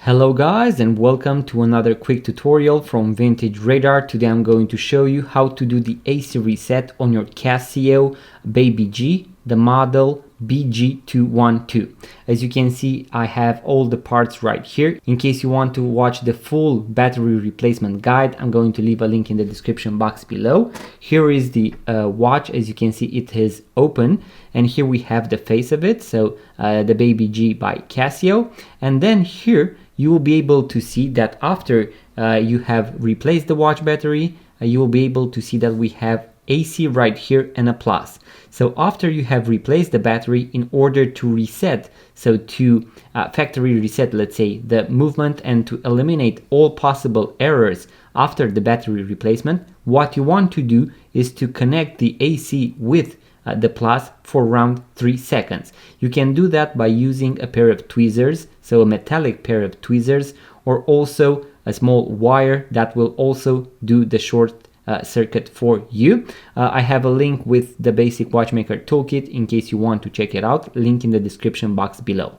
Hello guys, and welcome to another quick tutorial from Vintage Radar. Today I'm going to show you how to do the AC reset on your Casio Baby G, the model BG212. As you can see, I have all the parts right here. In case you want to watch the full battery replacement guide, I'm going to leave a link in the description box below. Here is the watch. As you can see, it is open, and here we have the face of it, so the Baby G by Casio. And then here you will be able to see that after you have replaced the watch battery, you will be able to see that we have AC right here and a plus. So after you have replaced the battery, in order to reset, so to factory reset, let's say, the movement and to eliminate all possible errors after the battery replacement, what you want to do is to connect the AC with the plus for around 3 seconds. You can do that by using a pair of tweezers, so a metallic pair of tweezers, or also a small wire that will also do the short circuit for you. I have a link with the basic watchmaker toolkit in case you want to check it out, link in the description box below.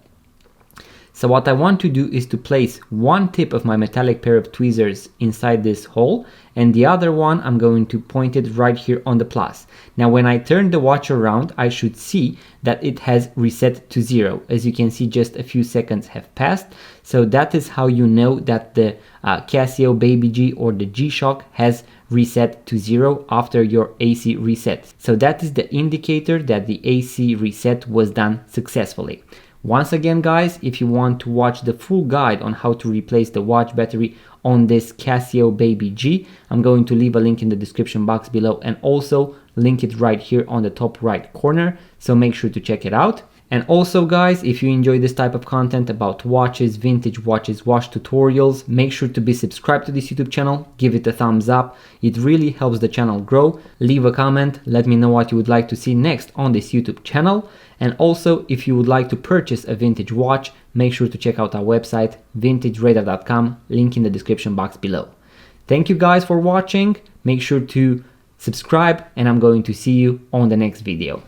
So what I want to do is to place one tip of my metallic pair of tweezers inside this hole, and the other one I'm going to point it right here on the plus. Now when I turn the watch around, I should see that it has reset to 0. As you can see, just a few seconds have passed. So that is how you know that the Casio Baby G or the G-Shock has reset to 0 after your AC reset. So that is the indicator that the AC reset was done successfully. Once again guys, if you want to watch the full guide on how to replace the watch battery on this Casio Baby G, I'm going to leave a link in the description box below and also link it right here on the top right corner, so make sure to check it out. And also guys, if you enjoy this type of content about watches, vintage watches, watch tutorials, make sure to be subscribed to this YouTube channel, give it a thumbs up, it really helps the channel grow. Leave a comment, let me know what you would like to see next on this YouTube channel. And also, if you would like to purchase a vintage watch, make sure to check out our website, vintageradar.com, link in the description box below. Thank you guys for watching, make sure to subscribe, and I'm going to see you on the next video.